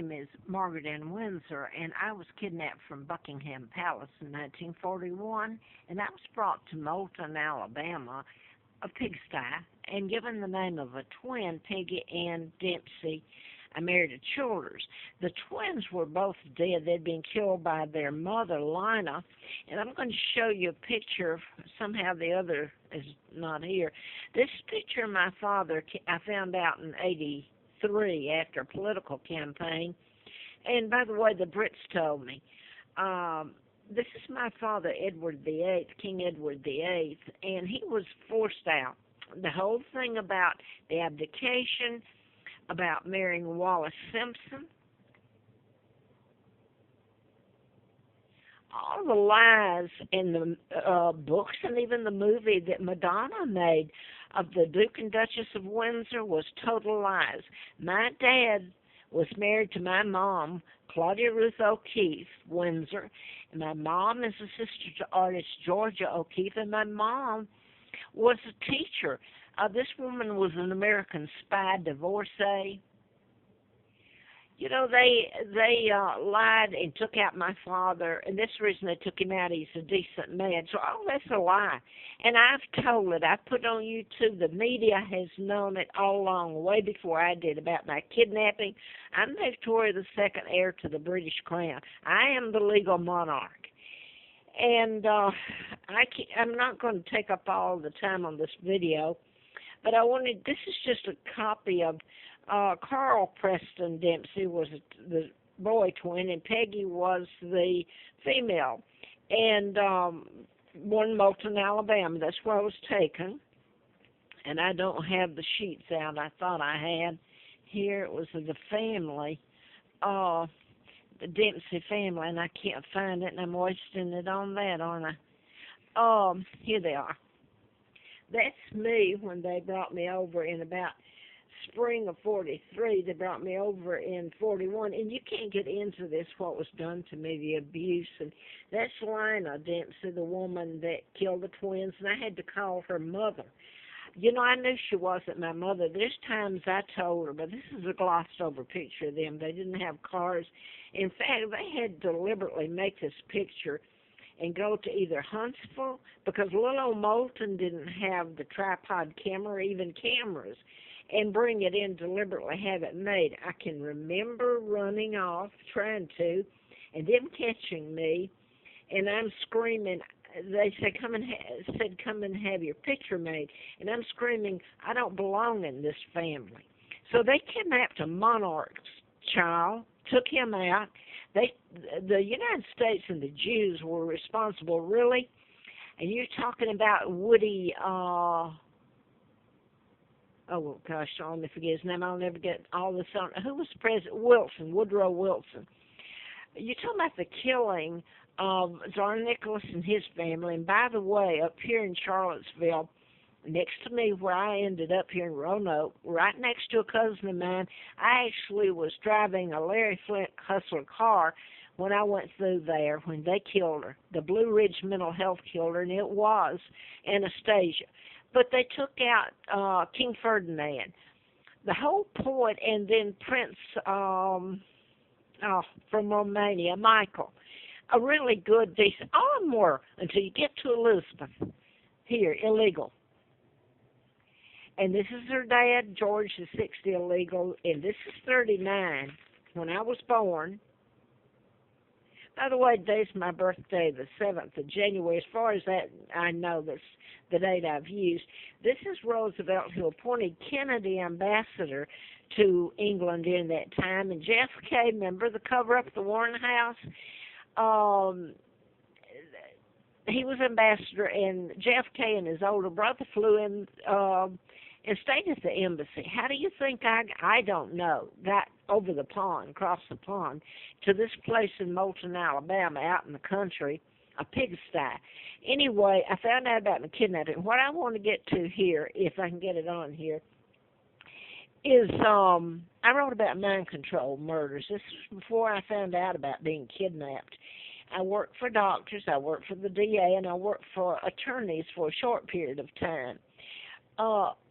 name is Margaret Ann Windsor, and I was kidnapped from Buckingham Palace in 1941, and I was brought to Moulton, Alabama, a pigsty, and given the name of a twin, Peggy Ann Dempsey. I married a Childers. The twins were both dead. They'd been killed by their mother, Lina, and I'm going to show you a picture. Somehow the other is not here. This picture of my father I found out in '83 after a political campaign. And by the way, the Brits told me. This is my father, Edward VIII, King Edward VIII, and he was forced out. The whole thing about the abdication, about marrying Wallace Simpson, all the lies in the books and even the movie that Madonna made of the Duke and Duchess of Windsor was total lies. My dad was married to my mom, Claudia Ruth O'Keefe, Windsor, and my mom is a sister to artist Georgia O'Keefe, and my mom was a teacher. This woman was an American spy divorcee. You know, they lied and took out my father, and that's the reason they took him out. He's a decent man. So all that's a lie. And I've told it. I've put it on YouTube. The media has known it all along, way before I did, about my kidnapping. I'm Victoria II, heir to the British Crown. I am the legal monarch. And I'm not going to take up all the time on this video, but this is just a copy of Carl Preston Dempsey was the boy twin, and Peggy was the female. And one Moulton, Alabama. That's where I was taken. And I don't have the sheets out. I thought I had. Here it was of the family, the Dempsey family, and I can't find it, and I'm wasting it on that, aren't I? Here they are. That's me when they brought me over in about spring of '43. They brought me over in '41, and you can't get into this, what was done to me, the abuse. And that's Lina Dempsey, the woman that killed the twins, and I had to call her mother. You know, I knew she wasn't my mother. There's times I told her, but this is a glossed over picture of them. They didn't have cars. In fact, they had deliberately make this picture and go to either Huntsville, because little old Moulton didn't have the tripod camera or even cameras, and bring it in, deliberately have it made. I can remember running off, trying to, and them catching me, and I'm screaming. They said, come and have your picture made. And I'm screaming, I don't belong in this family. So they kidnapped a monarch's child, took him out. The United States and the Jews were responsible, really. And you're talking about Woody, oh gosh, I'll never forget his name. I'll never get all this on. Who was president? Wilson, Woodrow Wilson. You're talking about the killing of Tsar Nicholas and his family. And by the way, up here in Charlottesville, next to me where I ended up here in Roanoke, right next to a cousin of mine, I actually was driving a Larry Flint Hustler car when I went through there when they killed her. The Blue Ridge Mental Health killed her, and it was Anastasia. But they took out King Ferdinand. The whole point, and then Prince from Romania, Michael. A really good, decent, all of them were, until you get to Elizabeth. Here, illegal. And this is her dad, George, is 60, illegal, and this is 39, when I was born. By the way, today's my birthday, the 7th of January. As far as that, I know that's the date I've used. This is Roosevelt, who appointed Kennedy ambassador to England during that time. And JFK, remember the cover-up of the Warren House? He was ambassador, and JFK and his older brother flew in and stayed at the embassy. How do you think I don't know, got over the pond, across the pond, to this place in Moulton, Alabama, out in the country, a pigsty. Anyway, I found out about the kidnapping. What I want to get to here, if I can get it on here, is I wrote about mind control murders. This was before I found out about being kidnapped. I worked for doctors, I worked for the DA, and I worked for attorneys for a short period of time.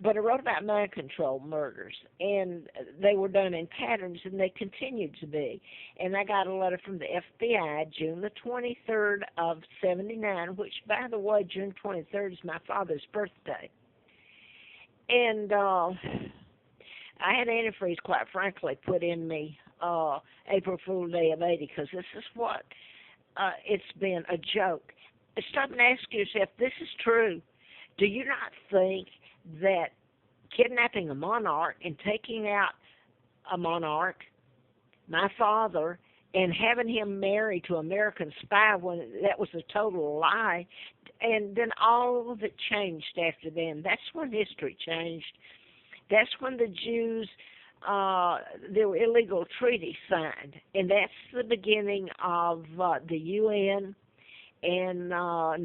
But I wrote about mind control murders, and they were done in patterns, and they continued to be. And I got a letter from the FBI, June the 23rd of '79, which, by the way, June 23rd is my father's birthday. And I had antifreeze, quite frankly, put in me April Fool's Day of '80, because this is what it's been a joke. Stop and ask yourself, this is true. Do you not think that kidnapping a monarch and taking out a monarch, my father, and having him married to an American spy when that was a total lie, and then all of it changed after then? That's when history changed. That's when the Jews, there were illegal treaties signed, and that's the beginning of the UN and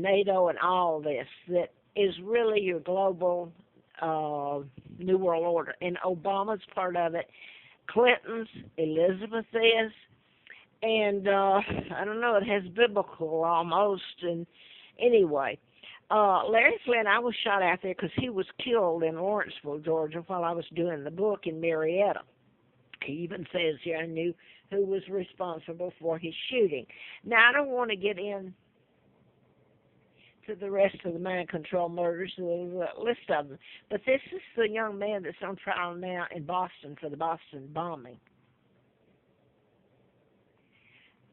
NATO and all this that is really your global New World Order. And Obama's part of it, Clinton's, Elizabeth is, and I don't know, it has biblical almost. And anyway, Larry Flynn, I was shot out there because he was killed in Lawrenceville, Georgia, while I was doing the book in Marietta. He even says here I knew who was responsible for his shooting. Now, I don't want to get in to the rest of the mind control murders, there's a list of them. But this is the young man that's on trial now in Boston for the Boston bombing.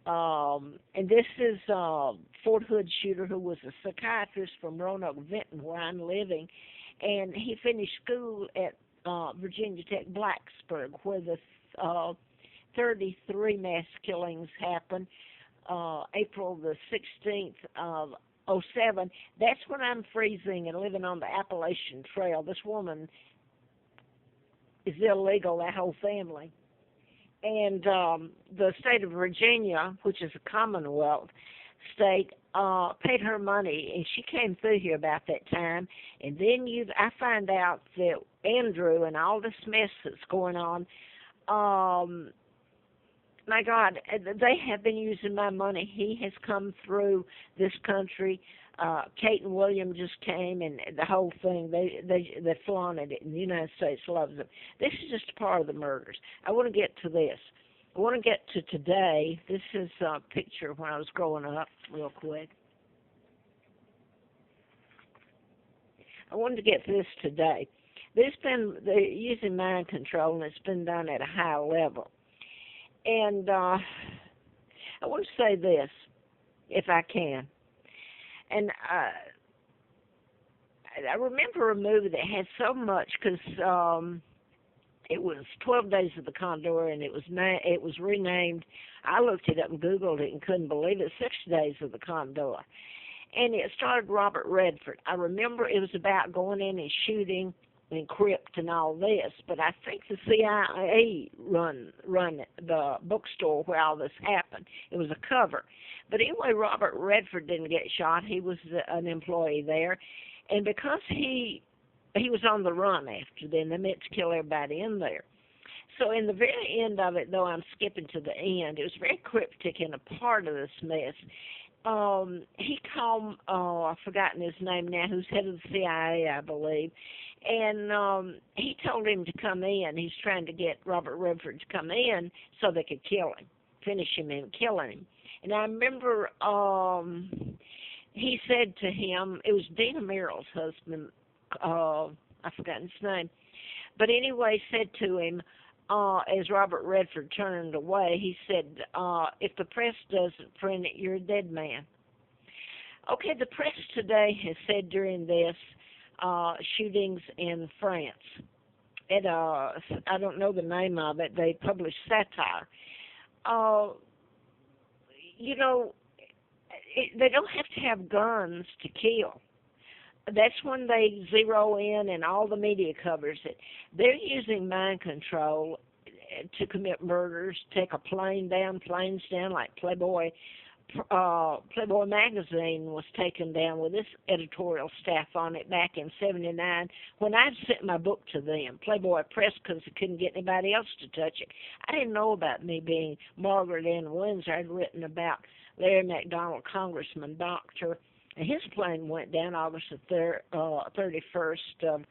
And this is Fort Hood shooter, who was a psychiatrist from Roanoke, Vinton, where I'm living. And he finished school at Virginia Tech, Blacksburg, where the 33 mass killings happened, April the 16th of '07. That's when I'm freezing and living on the Appalachian Trail. This woman is illegal, that whole family. And the state of Virginia, which is a Commonwealth state, paid her money, and she came through here about that time. And then I find out that Andrew and all this mess that's going on, my God, they have been using my money. He has come through this country. Kate and William just came, and the whole thing, they flaunted it, and the United States loves them. This is just a part of the murders. I want to get to this. I want to get to today. This is a picture when I was growing up, real quick. I wanted to get to this today. They're using mind control, and it's been done at a high level. And I want to say this, if I can. And I remember a movie that had so much, because it was 12 Days of the Condor, and it was renamed. I looked it up and Googled it and couldn't believe it, 6 Days of the Condor. And it starred Robert Redford. I remember it was about going in and shooting and crypt and all this, but I think the CIA run the bookstore where all this happened. It was a cover. But anyway, Robert Redford didn't get shot. He was an employee there. And because he was on the run after then, they meant to kill everybody in there. So in the very end of it, though I'm skipping to the end, it was very cryptic and a part of this mess. He called, I've forgotten his name now, who's head of the CIA, I believe, and he told him to come in. He's trying to get Robert Redford to come in so they could kill him, finish him and kill him. And I remember he said to him, it was Dina Merrill's husband, I've forgotten his name, but anyway, said to him, as Robert Redford turned away, he said, if the press doesn't print it, you're a dead man. Okay, the press today has said during this shootings in France, at I don't know the name of it, they published Satire. You know, they don't have to have guns to kill. That's when they zero in, and all the media covers it. They're using mind control to commit murders, take a planes down, like Playboy magazine was taken down with this editorial staff on it back in '79 when I sent my book to them, Playboy Press, because they couldn't get anybody else to touch it. I didn't know about me being Margaret Ann Windsor. I'd written about Larry McDonald, congressman, doctor, and his plane went down August the 31st of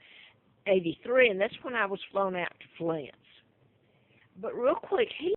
'83, and that's when I was flown out to FLYNT. But real quick, he